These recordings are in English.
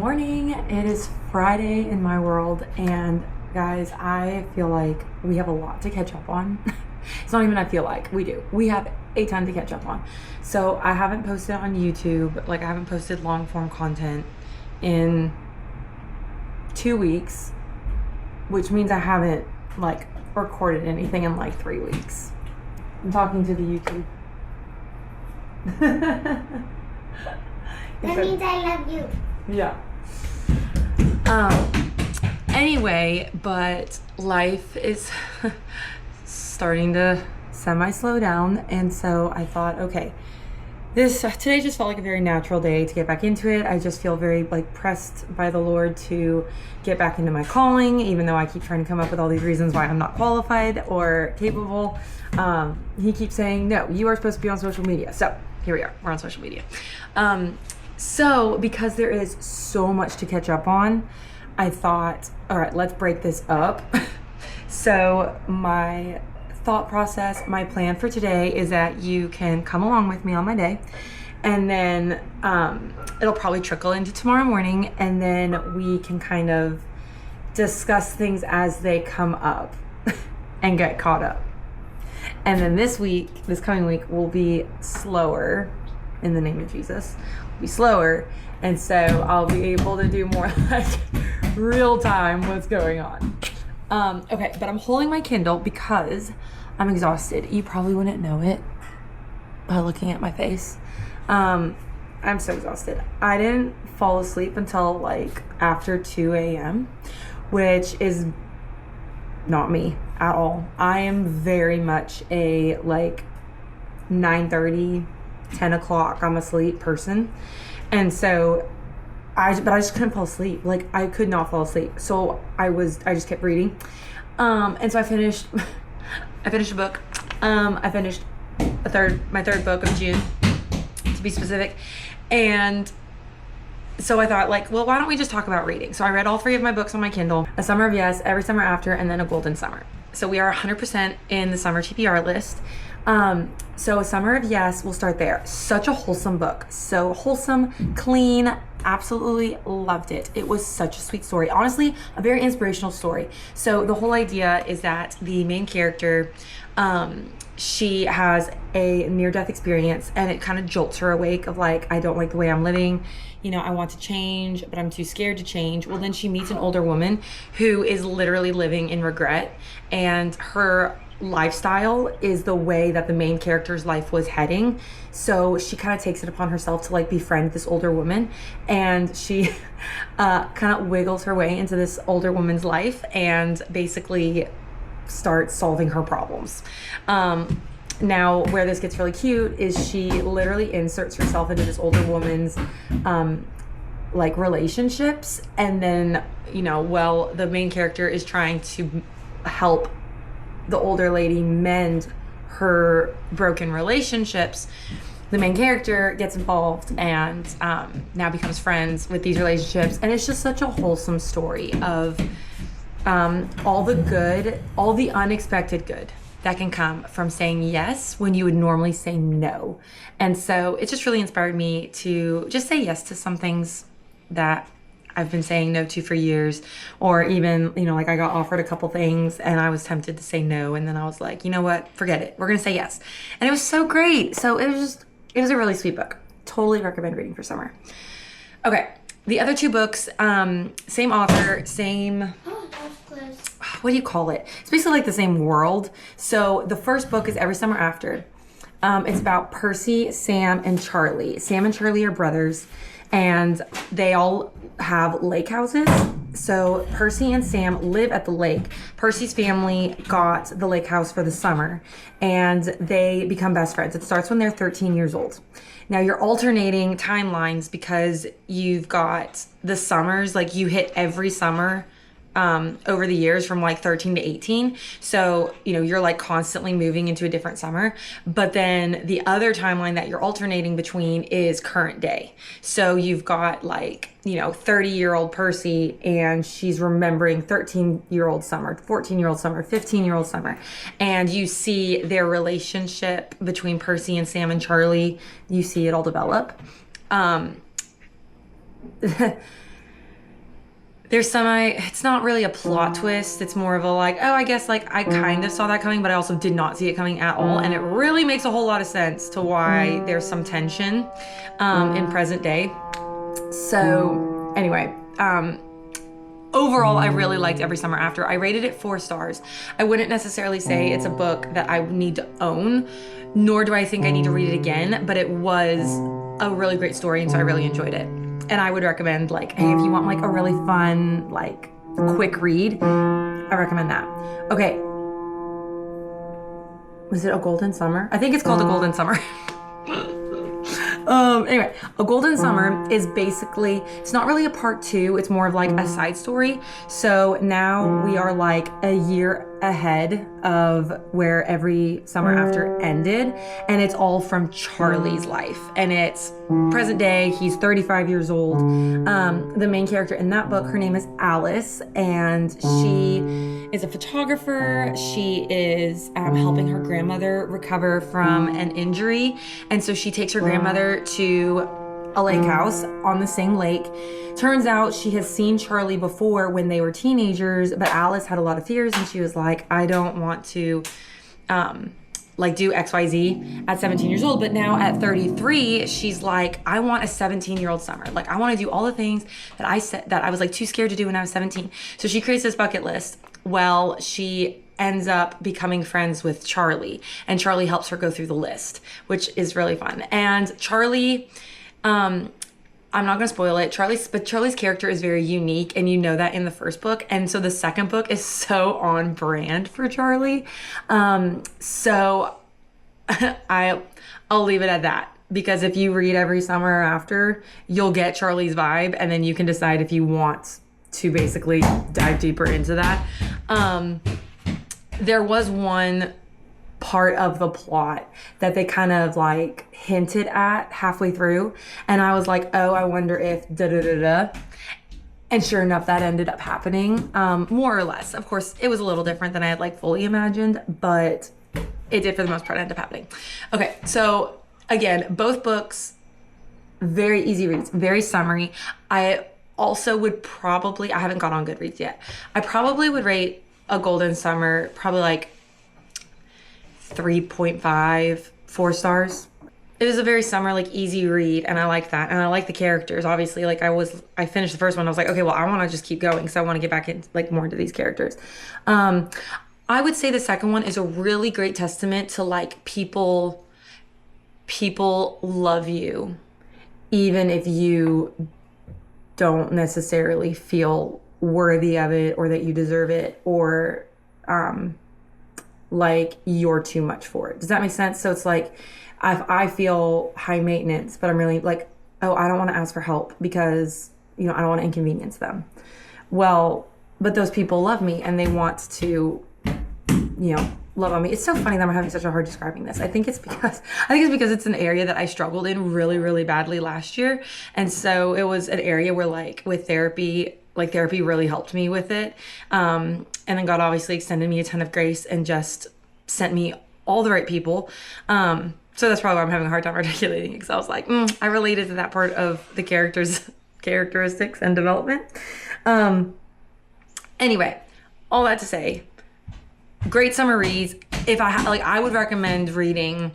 Morning. It is Friday in my world, and guys, I feel like we have a lot to catch up on. It's not even I feel like, we do. We have a ton to catch up on. So I haven't posted on YouTube, like I haven't posted long form content in 2 weeks, which means I haven't like recorded anything in like 3 weeks. I'm talking to the YouTube. That means I love you. Yeah. Anyway, but life is starting to semi-slow down, and so I thought, okay, today just felt like a very natural day to get back into it. I just feel very like pressed by the Lord to get back into my calling, even though I keep trying to come up with all these reasons why I'm not qualified or capable. He keeps saying, no, you are supposed to be on social media. So here we are, we're on social media. So because there is so much to catch up on, I thought, all right, let's break this up. So my thought process, my plan for today is that you can come along with me on my day, and then it'll probably trickle into tomorrow morning, and then we can kind of discuss things as they come up and get caught up. And then this coming week will be slower, in the name of Jesus, be slower, and so I'll be able to do more like real time what's going on. Okay, but I'm holding my Kindle because I'm exhausted. You probably wouldn't know it by looking at my face. I'm so exhausted. I didn't fall asleep until like after 2 a.m., which is not me at all. I am very much a like 9:30, 10 o'clock, I'm asleep person. And so I just couldn't fall asleep. Like I could not fall asleep. So I just kept reading. And so I finished a book. I finished my third book of June, to be specific. And so I thought like, well, why don't we just talk about reading? So I read all 3 of my books on my Kindle: A Summer of Yes, Every Summer After, and then A Golden Summer. So we are 100% in the summer TBR list. So A Summer of Yes, we'll start there. Such a wholesome book. So wholesome, clean, absolutely loved it. It was such a sweet story. Honestly, a very inspirational story. So the whole idea is that the main character, she has a near-death experience, and it kind of jolts her awake of like, I don't like the way I'm living. You know, I want to change, but I'm too scared to change. Well, then she meets an older woman who is literally living in regret, and her lifestyle is the way that the main character's life was heading. So she kind of takes it upon herself to like befriend this older woman, and she kind of wiggles her way into this older woman's life and basically starts solving her problems. Now where this gets really cute is she literally inserts herself into this older woman's like relationships, and then, you know, well, the main character is trying to help the older lady mend her broken relationships. The main character gets involved and now becomes friends with these relationships, and it's just such a wholesome story of all the good, all the unexpected good that can come from saying yes when you would normally say no. And so it just really inspired me to just say yes to some things that I've been saying no to for years, or even, you know, like I got offered a couple things and I was tempted to say no, and then I was like, you know what, forget it, we're gonna say yes. And it was so great. So it was a really sweet book. Totally recommend reading for summer. Okay, the other 2 books, same author, same, what do you call it? It's basically like the same world. So the first book is Every Summer After. It's about Percy, Sam, and Charlie. Sam and Charlie are brothers, and they all have lake houses. So Percy and Sam live at the lake. Percy's family got the lake house for the summer, and they become best friends. It starts when they're 13 years old. Now you're alternating timelines because you've got the summers, like you hit every summer over the years from like 13 to 18. So, you know, you're like constantly moving into a different summer. But then the other timeline that you're alternating between is current day. So you've got like, you know, 30-year-old Percy, and she's remembering 13-year-old Summer, 14-year-old Summer, 15-year-old Summer. And you see their relationship between Percy and Sam and Charlie. You see it all develop. It's not really a plot twist. It's more of a like, oh, I guess like I kind of saw that coming, but I also did not see it coming at all. And it really makes a whole lot of sense to why there's some tension in present day. So anyway, overall, I really liked Every Summer After. I rated it 4 stars. I wouldn't necessarily say it's a book that I need to own, nor do I think I need to read it again, but it was a really great story, and so I really enjoyed it. And I would recommend, like, hey, if you want like a really fun, like quick read, I recommend that. Okay. Was it A Golden Summer? I think it's called A Golden Summer. Anyway, A Golden Summer is basically, it's not really a part 2, it's more of like a side story. So now we are like a year ahead of where Every Summer After ended, and it's all from Charlie's life, and it's present day. He's 35 years old. The main character in that book, her name is Alice, and she is a photographer. She is helping her grandmother recover from an injury, and so she takes her grandmother to a lake house on the same lake. Turns out she has seen Charlie before when they were teenagers, but Alice had a lot of fears, and she was like, I don't want to like do XYZ at 17 years old. But now at 33, she's like, I want a 17-year-old summer. Like, I want to do all the things that I was like too scared to do when I was 17. So she creates this bucket list. Well, she ends up becoming friends with Charlie, and Charlie helps her go through the list, which is really fun. And Charlie, I'm not gonna spoil it. Charlie's character is very unique, and you know that in the first book. And so the second book is so on brand for Charlie. So I'll leave it at that, because if you read Every Summer After, you'll get Charlie's vibe, and then you can decide if you want to basically dive deeper into that. There was one part of the plot that they kind of like hinted at halfway through, and I was like, oh, I wonder if da-da-da-da. And sure enough, that ended up happening, more or less. Of course, it was a little different than I had like fully imagined, but it did for the most part end up happening. Okay, so again, both books, very easy reads, very summary. I also would probably, I haven't got on Goodreads yet, I probably would rate A Golden Summer probably like 3.5, 4 stars. It was a very summer, like easy read, and I like that. And I like the characters, obviously. Like I finished the first one, I was like, okay, well, I want to just keep going, so I want to get back in like more into these characters. I would say the second one is a really great testament to like people love you, even if you don't necessarily feel worthy of it, or that you deserve it, or like you're too much for it. Does that make sense? So it's like, I feel high maintenance, but I'm really like, oh, I don't want to ask for help because, you know, I don't want to inconvenience them. Well, but those people love me, and they want to, you know, love on me. It's so funny that I'm having such a hard describing this. I think it's because it's an area that I struggled in really, really badly last year. And so it was an area where like with therapy, like therapy really helped me with it. And then God obviously extended me a ton of grace and just sent me all the right people. So that's probably why I'm having a hard time articulating it, because I was like, I related to that part of the characteristics and development. Anyway, all that to say, great summer reads. If I would recommend reading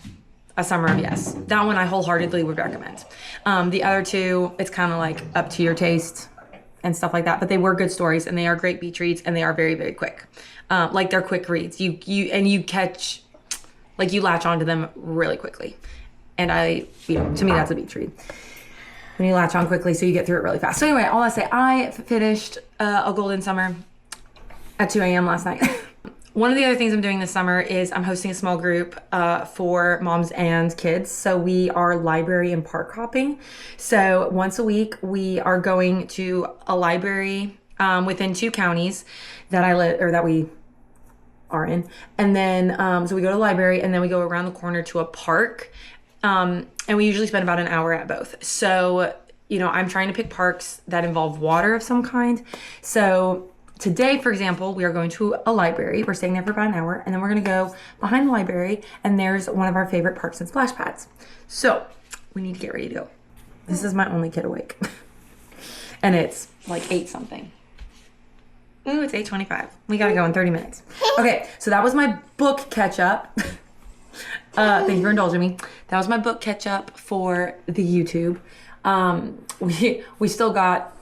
A Summer of Yes. That one I wholeheartedly would recommend. The other two, it's kind of like up to your taste and stuff like that, but they were good stories, and they are great beach reads, and they are very, very quick. Like they're quick reads. You catch, like you latch onto them really quickly. And to me, that's a beach read. When you latch on quickly, so you get through it really fast. So anyway, all I say, I finished A Golden Summer at 2 a.m. last night. One of the other things I'm doing this summer is I'm hosting a small group for moms and kids. So we are library and park hopping. So once a week, we are going to a library within 2 counties that we are in. And then, so we go to the library, and then we go around the corner to a park. And we usually spend about an hour at both. So, you know, I'm trying to pick parks that involve water of some kind. So today, for example, we are going to a library. We're staying there for about an hour, and then we're going to go behind the library, and there's one of our favorite parks and splash pads. So we need to get ready to go. This is my only kid awake. And it's like 8 something. Ooh, it's 8:25. We gotta go in 30 minutes. Okay, so that was my book catch up. Thank you for indulging me. That was my book catch up for the YouTube. We still got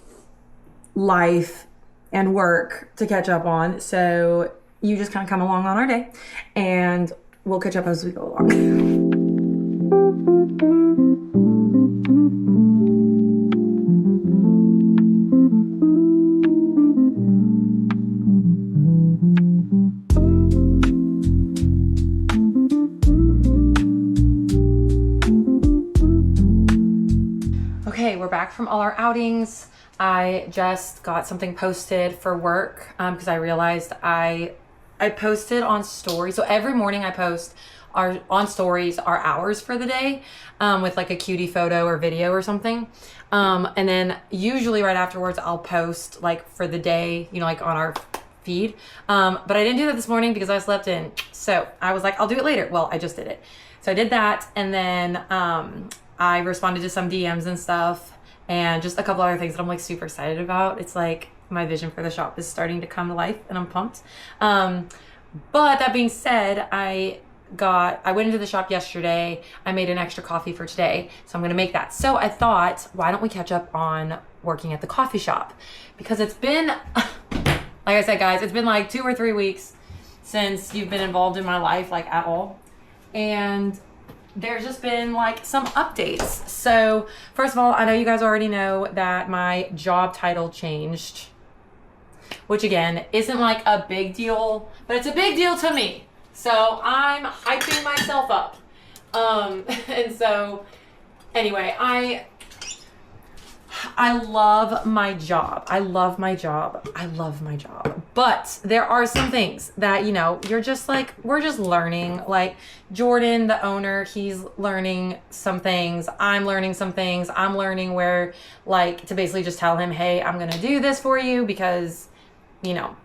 life and work to catch up on, so you just kind of come along on our day, and we'll catch up as we go along. Okay, we're back from all our outings. I just got something posted for work because I realized I posted on stories. So every morning I post on stories our hours for the day with like a cutie photo or video or something. And then usually right afterwards I'll post like for the day, you know, like on our feed. But I didn't do that this morning because I slept in. So I was like, I'll do it later. Well, I just did it. So I did that, and then I responded to some DMs and stuff, and just a couple other things that I'm like super excited about. It's like my vision for the shop is starting to come to life, and I'm pumped. But that being said, I went into the shop yesterday. I made an extra coffee for today, so I'm gonna make that. So I thought, why don't we catch up on working at the coffee shop? Because it's been, like I said, guys, it's been like 2 or 3 weeks since you've been involved in my life, like at all. And there's just been like some updates. So first of all, I know you guys already know that my job title changed, which again, isn't like a big deal, but it's a big deal to me. So I'm hyping myself up. And so anyway, I love my job. I love my job. I love my job. But there are some things that, you know, you're just like, we're just learning. Like Jordan, the owner, he's learning some things. I'm learning some things. I'm learning where, like, to basically just tell him, hey, I'm going to do this for you because, you know,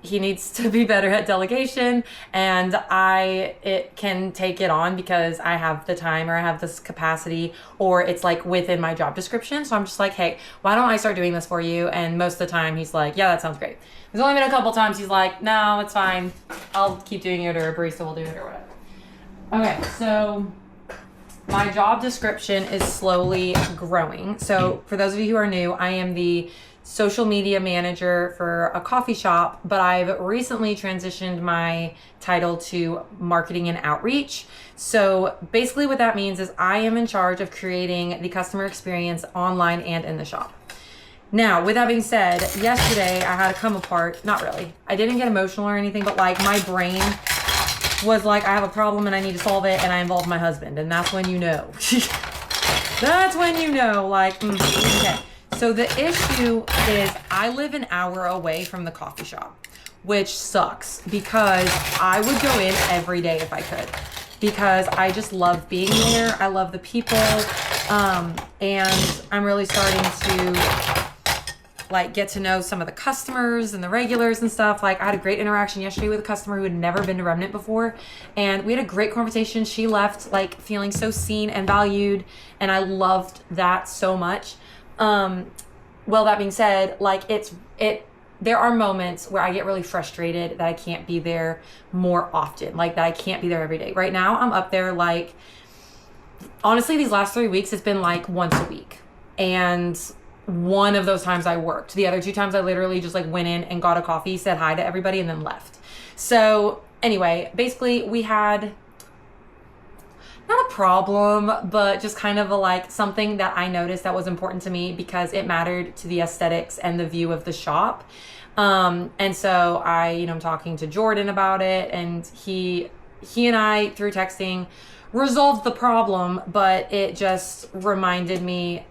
he needs to be better at delegation, and it can take it on because I have the time or I have this capacity, or it's like within my job description. So I'm just like, hey, why don't I start doing this for you? And most of the time he's like, yeah, that sounds great. There's only been a couple times he's like, no, it's fine. I'll keep doing it, or a barista will do it, or whatever. Okay, so my job description is slowly growing. So for those of you who are new, I am the social media manager for a coffee shop, but I've recently transitioned my title to marketing and outreach. So basically what that means is I am in charge of creating the customer experience online and in the shop. Now, with that being said, yesterday I had a come apart. Not really. I didn't get emotional or anything, but like my brain was like, I have a problem and I need to solve it, and I involved my husband, and that's when you know. That's when you know, like, okay. So the issue is I live an hour away from the coffee shop, which sucks because I would go in every day if I could, because I just love being there. I love the people. And I'm really starting to like get to know some of the customers and the regulars and stuff. Like I had a great interaction yesterday with a customer who had never been to Remnant before, and we had a great conversation. She left like feeling so seen and valued, and I loved that so much. Well, that being said, like there are moments where I get really frustrated that I can't be there more often, like that I can't be there every day. Right now I'm up there like, honestly, these last 3 weeks, it's been like once a week. And one of those times I worked. The other 2 times I literally just like went in and got a coffee, said hi to everybody, and then left. So anyway, basically we had not a problem, but just kind of a like something that I noticed that was important to me because it mattered to the aesthetics and the view of the shop. And so I'm talking to Jordan about it, and he and I, through texting, resolved the problem, but it just reminded me,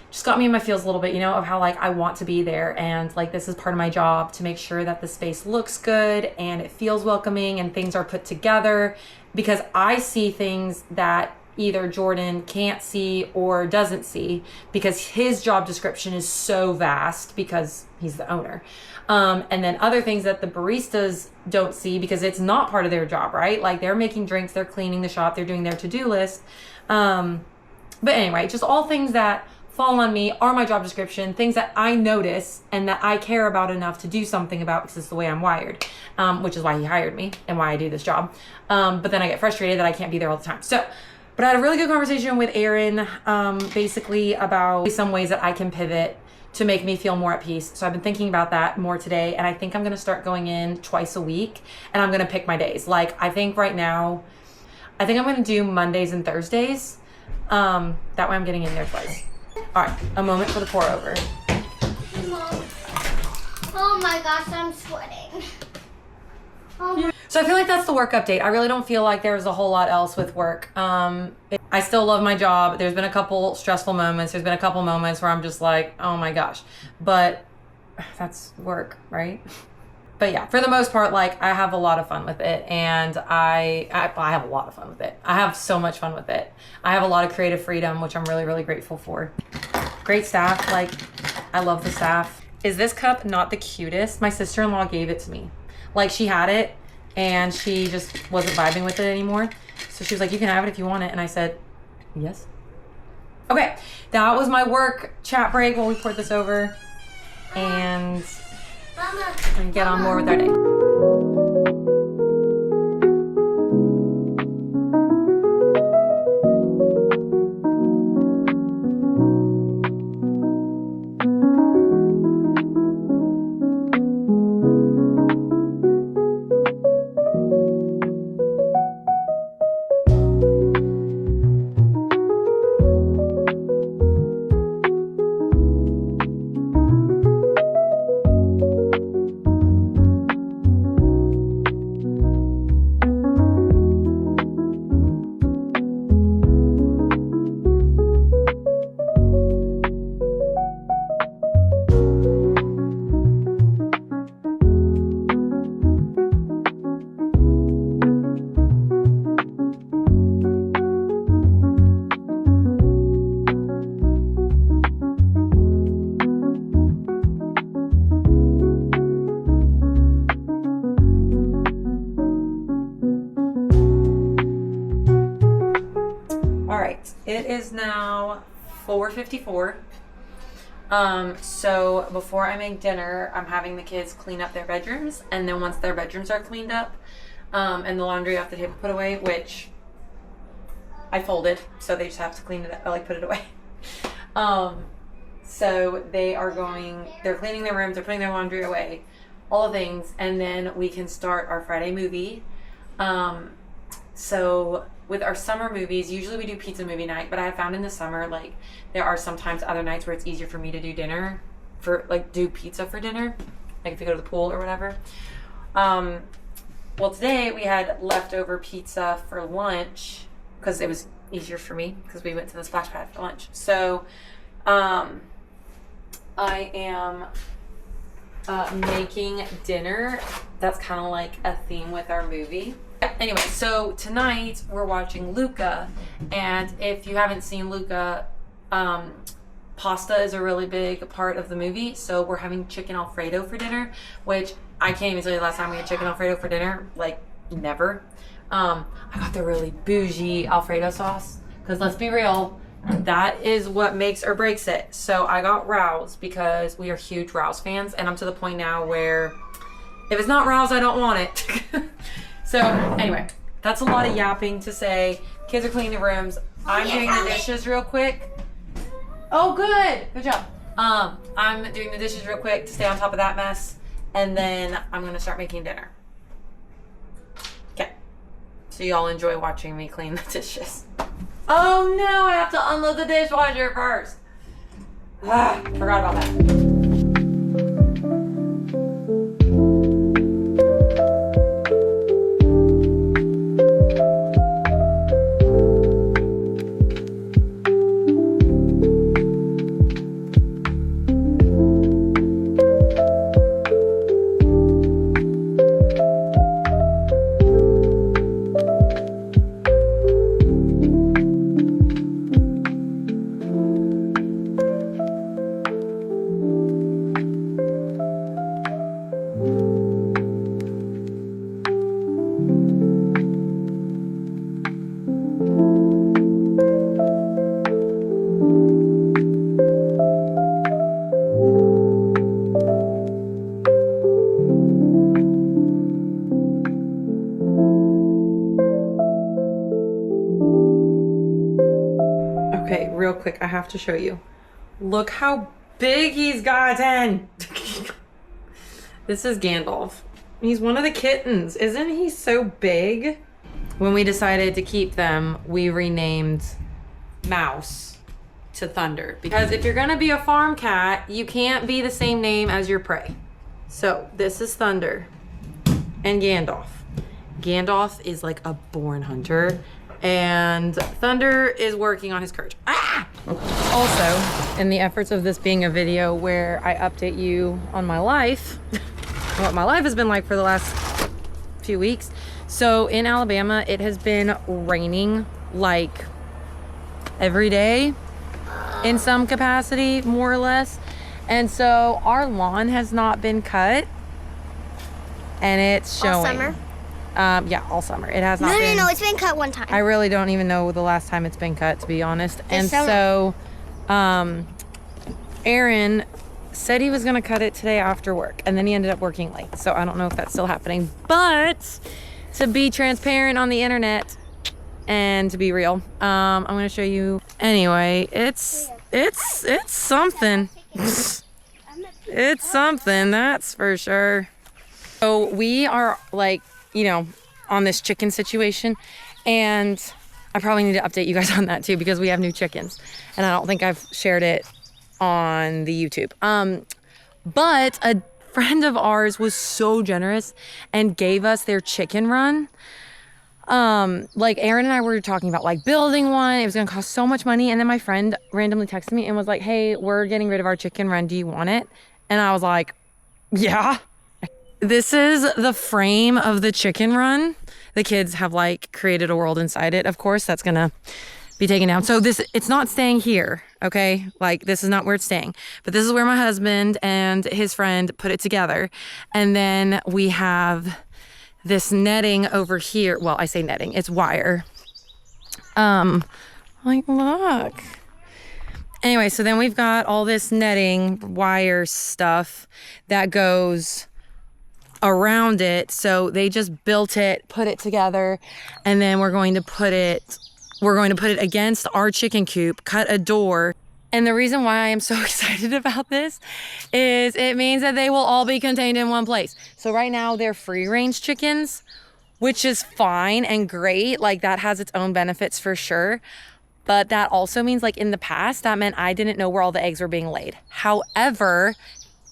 just got me in my feels a little bit, of how like I want to be there, and like this is part of my job to make sure that the space looks good and it feels welcoming and things are put together, because I see things that either Jordan can't see or doesn't see because his job description is so vast because he's the owner. And then other things that the baristas don't see because it's not part of their job, right? Like they're making drinks, they're cleaning the shop, they're doing their to-do list. But anyway, just all things that fall on me are my job description, things that I notice and that I care about enough to do something about because it's the way I'm wired, which is why he hired me and why I do this job. But then I get frustrated that I can't be there all the time. So, but I had a really good conversation with Aaron, basically about some ways that I can pivot to make me feel more at peace. So I've been thinking about that more today, and I think I'm gonna start going in twice a week, and I'm gonna pick my days. Like, I think right now, I think I'm gonna do Mondays and Thursdays. That way I'm getting in there twice. All right, a moment for the pour over. Mom. Oh my gosh, I'm sweating. Oh. So I feel like that's the work update. I really don't feel like there's a whole lot else with work. I still love my job. There's been a couple stressful moments. There's been a couple moments where I'm just like, oh my gosh. But that's work, right? But yeah, for the most part, like, I have a lot of fun with it, and I have a lot of fun with it. I have so much fun with it. I have a lot of creative freedom, which I'm really, really grateful for. Great staff. Like, I love the staff. Is this cup not the cutest? My sister-in-law gave it to me. Like, she had it, and she just wasn't vibing with it anymore. So she was like, you can have it if you want it. And I said, yes. Okay, that was my work chat break while we poured this over. And Mama, get on more with our day. It is now 4:54. So before I make dinner, I'm having the kids clean up their bedrooms, and then once their bedrooms are cleaned up, and the laundry off the table put away, which I folded, so they just have to clean it up, like put it away. So they're cleaning their rooms, they're putting their laundry away, all the things, and then we can start our Friday movie. So with our summer movies, usually we do pizza movie night, but I have found in the summer, like, there are sometimes other nights where it's easier for me to do dinner, do pizza for dinner, like if we go to the pool or whatever. Well, today we had leftover pizza for lunch because it was easier for me because we went to the splash pad for lunch. So I am making dinner. That's kind of like a theme with our movie. Anyway, so tonight we're watching Luca, and if you haven't seen Luca, pasta is a really big part of the movie. So we're having chicken Alfredo for dinner, which I can't even tell you the last time we had chicken Alfredo for dinner, like never. I got the really bougie Alfredo sauce because let's be real, that is what makes or breaks it. So I got Rouse because we are huge Rouse fans, and I'm to the point now where if it's not Rouse, I don't want it. So anyway, that's a lot of yapping to say. Kids are cleaning the rooms. I'm doing the dishes real quick. Oh, good job. I'm doing the dishes real quick to stay on top of that mess, and then I'm gonna start making dinner. Okay, so y'all enjoy watching me clean the dishes. Oh no, I have to unload the dishwasher first. Forgot about that. quick. I have to show you. Look how big he's gotten. This is Gandalf. He's one of the kittens. Isn't he so big? When we decided to keep them, we renamed Mouse to Thunder. Because if you're gonna be a farm cat, you can't be the same name as your prey. So this is Thunder and Gandalf. Gandalf is like a born hunter, and Thunder is working on his courage. Ah! Also, in the efforts of this being a video where I update you on my life, what my life has been like for the last few weeks. So in Alabama, it has been raining like every day in some capacity, more or less. And so our lawn has not been cut, and it's showing. All summer? Yeah, all summer. It has not been. No, it's been cut one time. I really don't even know the last time it's been cut, to be honest. This summer. So, Aaron said he was gonna cut it today after work, and then he ended up working late. So I don't know if that's still happening, but to be transparent on the internet and to be real, I'm gonna show you. Anyway, it's something. It's something, that's for sure. So we are like, you know, on this chicken situation, and I probably need to update you guys on that too, because we have new chickens, and I don't think I've shared it on the YouTube. But a friend of ours was so generous and gave us their chicken run. Like Aaron and I were talking about like building one. It was gonna cost so much money, and then my friend randomly texted me and was like, hey, we're getting rid of our chicken run, do you want it? And I was like, yeah. This is the frame of the chicken run. The kids have like created a world inside it. Of course, that's gonna be taken down. So it's not staying here, okay? Like this is not where it's staying, but this is where my husband and his friend put it together. And then we have this netting over here. Well, I say netting, it's wire. Like look. Anyway, so then we've got all this netting wire stuff that goes around it. So they just built it, put it together, and then we're going to put it against our chicken coop, cut a door. And the reason why I am so excited about this is it means that they will all be contained in one place. So right now they're free range chickens, which is fine and great. Like that has its own benefits for sure. But that also means like in the past, that meant I didn't know where all the eggs were being laid. However,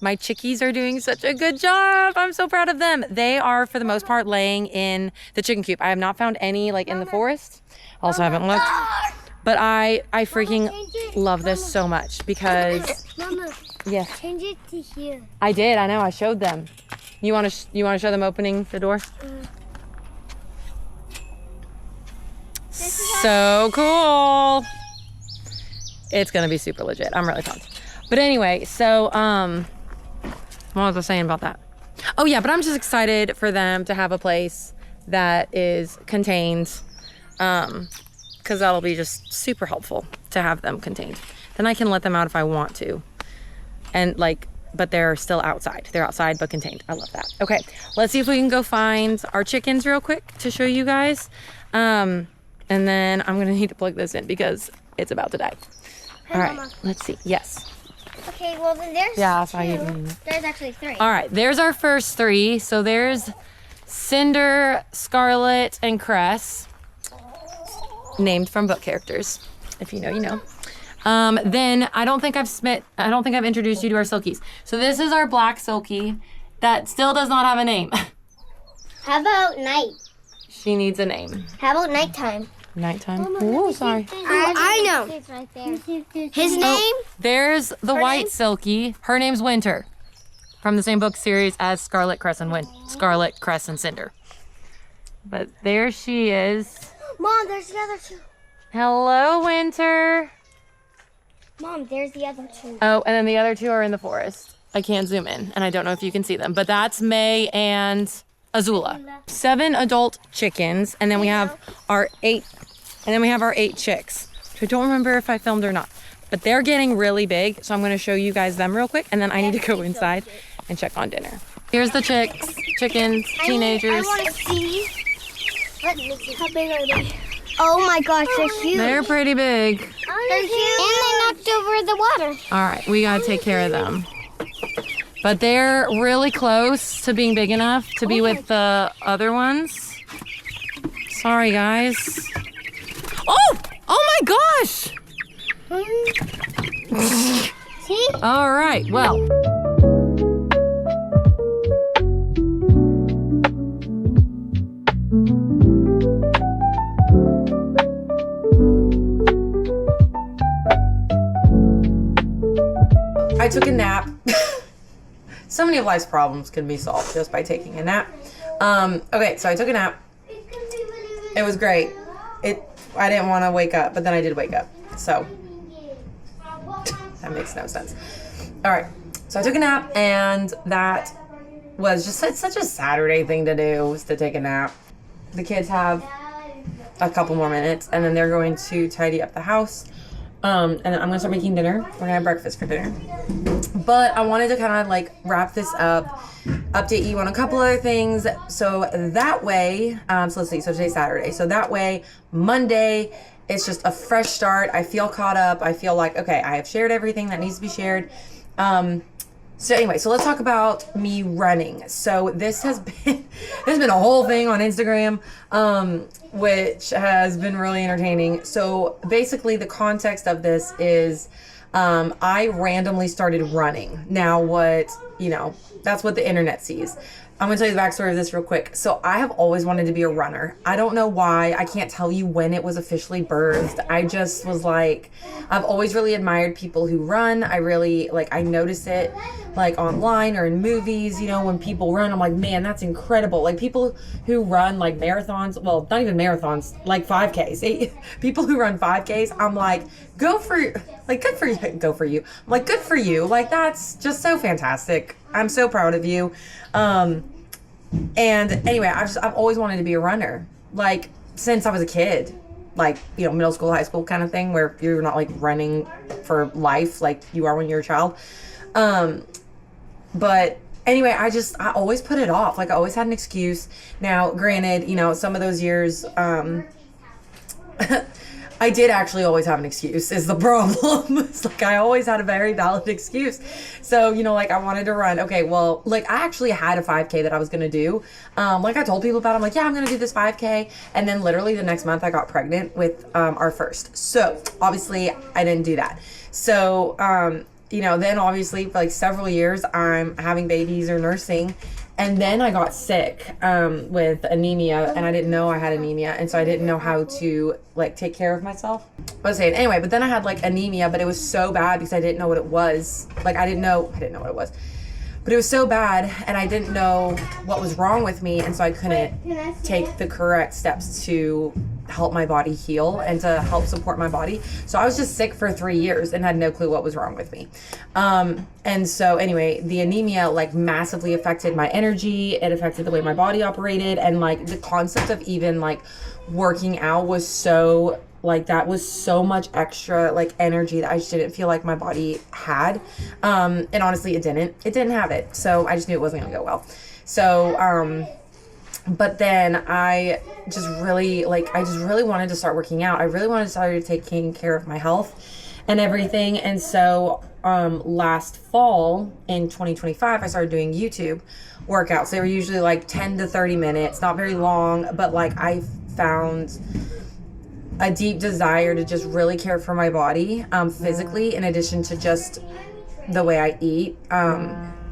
my chickies are doing such a good job. I'm so proud of them. They are, for the most part, laying in the chicken coop. I have not found any like in the forest. Also haven't looked. But I freaking love this so much because... Mama, yes. change it to here. I did, I know, I showed them. You wanna show them opening the door? So cool. It's gonna be super legit. I'm really pumped. But anyway, so, what was I saying about that? Oh yeah, but I'm just excited for them to have a place that is contained, because that'll be just super helpful to have them contained. Then I can let them out if I want to. And like, but they're still outside. They're outside but contained. I love that. Okay, let's see if we can go find our chickens real quick to show you guys. And then I'm gonna need to plug this in because it's about to die. All right, Mama. let's see. Yes. Okay, well then there's There's actually 3. All right, there's our first 3. So there's Cinder, Scarlet, and Cress, named from book characters. If you know, you know. Then I don't think I've introduced you to our Silkies. So this is our black Silkie that still does not have a name. How about night? She needs a name. How about nighttime? Nighttime. Oh, sorry. I know. It's right there. His name? There's the white Silkie. Her name's Winter, from the same book series as Scarlet, Cress, and Cinder. But there she is. Mom, there's the other 2. Hello, Winter. Mom, there's the other 2. Oh, and then the other 2 are in the forest. I can't zoom in, and I don't know if you can see them, but that's May and Azula. 7 adult chickens, and then we have our 8 chicks, which I don't remember if I filmed or not, but they're getting really big. So I'm going to show you guys them real quick, and then I need to go inside and check on dinner. Here's the chickens, teenagers. I want to see. How big are they? Oh my gosh, they're huge. They're pretty big. They're huge. And they knocked over the water. All right, we gotta take care of them. But they're really close to being big enough to be with the other ones. Sorry, guys. Oh! Oh my gosh! See? All right, well. I took a nap. So many of life's problems can be solved just by taking a nap. Okay, so I took a nap. It was great. I didn't want to wake up, but then I did wake up. So that makes no sense. All right, so I took a nap, and that was just such a Saturday thing to do, was to take a nap. The kids have a couple more minutes, and then they're going to tidy up the house. And then I'm gonna start making dinner. We're gonna have breakfast for dinner. But I wanted to kind of like wrap this up, update you on a couple other things. So that way, so let's see, so today's Saturday. So that way, Monday, it's just a fresh start. I feel caught up. I feel like, okay, I have shared everything that needs to be shared. So anyway, so let's talk about me running. So this has been a whole thing on Instagram, which has been really entertaining. So basically the context of this is, I randomly started running. Now that's what the internet sees. I'm gonna tell you the backstory of this real quick. So I have always wanted to be a runner. I don't know why. I can't tell you when it was officially birthed. I just was like, I've always really admired people who run. I really, I notice it, online or in movies, when people run, I'm like, man, that's incredible. Like, people who run, marathons, well, not even marathons, 5Ks. People who run 5Ks, I'm like, good for you. I'm like, good for you. That's just so fantastic. I'm so proud of you. And anyway, I've always wanted to be a runner, since I was a kid, middle school, high school kind of thing, where you're not running for life like you are when you're a child. But anyway, I always put it off. I always had an excuse. Now, granted, some of those years, I did actually always have an excuse, is the problem. It's I always had a very valid excuse. So, I wanted to run. Okay, well, I actually had a 5K that I was going to do. I told people about it. I'm like, yeah, I'm going to do this 5K. And then literally the next month I got pregnant with our first. So obviously I didn't do that. So, then obviously for several years I'm having babies or nursing. And then I got sick with anemia, and I didn't know I had anemia, and so I didn't know how to take care of myself. I was saying anyway, but then I had anemia, but it was so bad because I didn't know what it was. I didn't know what it was, but it was so bad, and I didn't know what was wrong with me, and so I couldn't take the correct steps to help my body heal and to help support my body. So I was just sick for 3 years and had no clue what was wrong with me. And so anyway, the anemia massively affected my energy. It affected the way my body operated, and the concept of even working out was so that was so much extra energy that I just didn't feel like my body had. And honestly, it didn't have it. So I just knew it wasn't gonna go well. So but then I just really wanted to start working out. I really wanted to start taking care of my health and everything. And so last fall in 2025, I started doing YouTube workouts. They were usually 10 to 30 minutes, not very long, but I found a deep desire to just really care for my body physically, in addition to just the way I eat.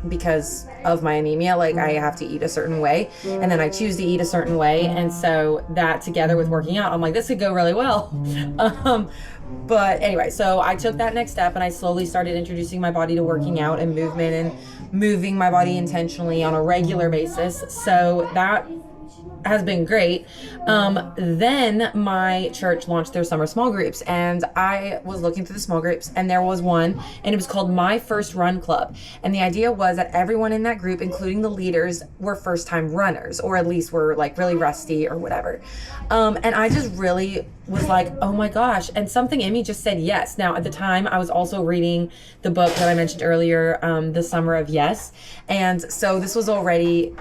Because of my anemia, I have to eat a certain way, and then I choose to eat a certain way, and so that together with working out, I'm like, this could go really well. But anyway, so I took that next step, and I slowly started introducing my body to working out and movement and moving my body intentionally on a regular basis. So that has been great. Then my church launched their summer small groups, and I was looking through the small groups, and there was one, and it was called My First Run Club. And the idea was that everyone in that group, including the leaders, were first-time runners, or at least were really rusty or whatever. And I just really was like, oh my gosh. And something in me just said yes. Now, at the time, I was also reading the book that I mentioned earlier, The Summer of Yes. And so this was already,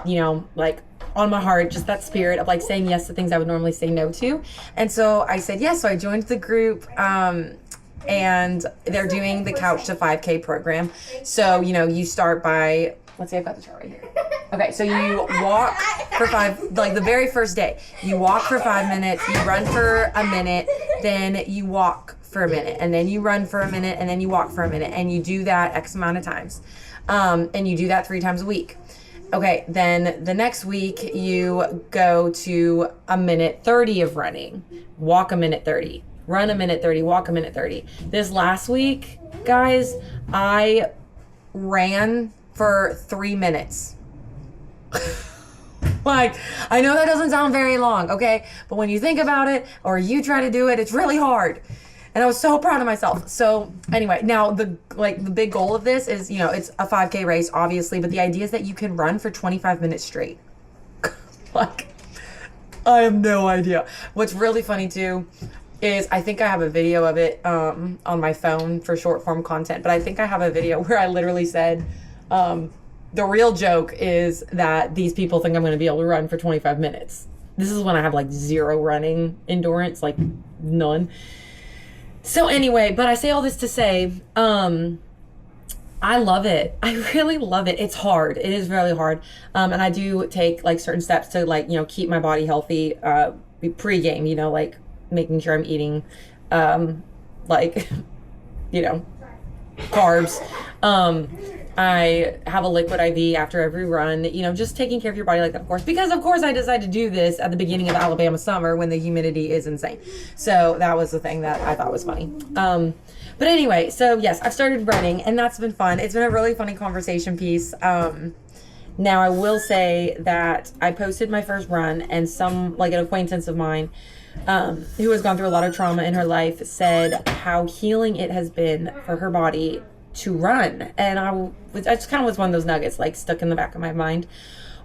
on my heart, just that spirit of like saying yes to things I would normally say no to. And so I said yes. So I joined the group. And they're doing the Couch to 5K program. So, you know, you start by, let's see, I've got the chart right here. Okay, so you walk for the very first day, you walk for 5 minutes, you run for a minute, then you walk for a minute, and then you run for a minute, and then you walk for a minute, and you do that X amount of times. And you do that 3 times a week. Okay, then the next week you go to a minute 30 of running, walk a minute 30. Run a minute 30, walk a minute 30. This last week, guys, I ran for 3 minutes. Like, I know that doesn't sound very long, okay? But when you think about it, or you try to do it, it's really hard. And I was so proud of myself. So anyway, now the big goal of this is, you know, it's a 5K race, obviously, but the idea is that you can run for 25 minutes straight. Like, I have no idea. What's really funny too is I think I have a video of it on my phone for short form content, but I think I have a video where I literally said, the real joke is that these people think I'm going to be able to run for 25 minutes. This is when I have like 0 running endurance, like none. So anyway, but I say all this to say, I love it. I really love it. It's hard. It is really hard. And I do take like certain steps to like, you know, keep my body healthy, pre-game, you know, like making sure I'm eating, like, you know, carbs. I have a liquid IV after every run, you know, just taking care of your body like that, of course, because of course I decided to do this at the beginning of Alabama summer when the humidity is insane. So that was the thing that I thought was funny. But anyway, so yes, I've started running and that's been fun. It's been a really funny conversation piece. Now I will say that I posted my first run and some, like an acquaintance of mine, who has gone through a lot of trauma in her life said how healing it has been for her body to run. And I just kind of was one of those nuggets like stuck in the back of my mind.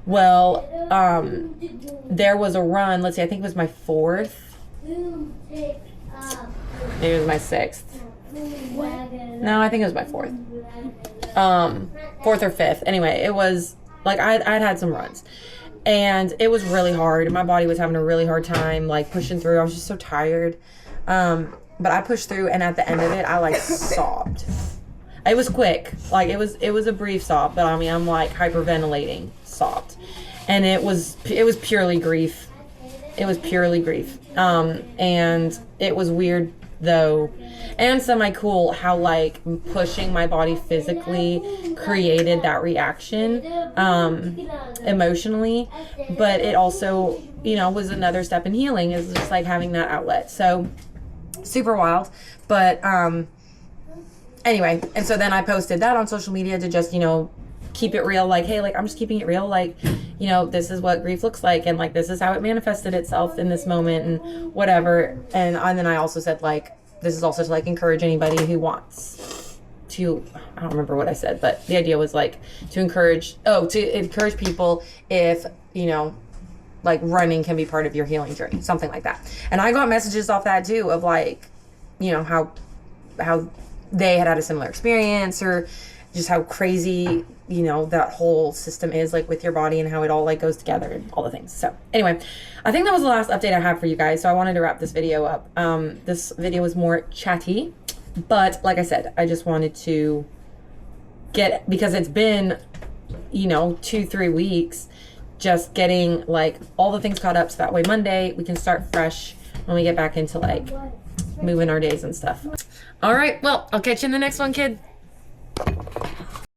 Well, there was a run, let's see, I think it was my 4th. Maybe it was my 6th. No, I think it was my 4th. 4th or 5th. Anyway, it was like I'd had some runs. And it was really hard. My body was having a really hard time like pushing through. I was just so tired. But I pushed through and at the end of it, I like sobbed. It was quick. Like it was a brief sob, but I mean, I'm like hyperventilating, sobbed. And it was purely grief. It was purely grief. And it was weird though, and semi-cool how like pushing my body physically created that reaction emotionally, but it also, you know, was another step in healing, is just like having that outlet. So super wild. But anyway, and so then I posted that on social media to just, you know, keep it real, like, hey, like I'm just keeping it real, like, you know, this is what grief looks like, and like this is how it manifested itself in this moment and whatever. And then I also said like this is also to like encourage anybody who wants to, I don't remember what I said, but the idea was like to encourage people if, you know, like running can be part of your healing journey, something like that. And I got messages off that too of like, you know, how they had a similar experience, or just how crazy, you know, that whole system is like with your body and how it all like goes together and all the things. So anyway, I think that was the last update I have for you guys. So I wanted to wrap this video up. This video was more chatty, but like I said, I just wanted to because it's been, you know, 2-3 weeks, just getting like all the things caught up. So that way Monday we can start fresh when we get back into like moving our days and stuff. All right. Well, I'll catch you in the next one, kid.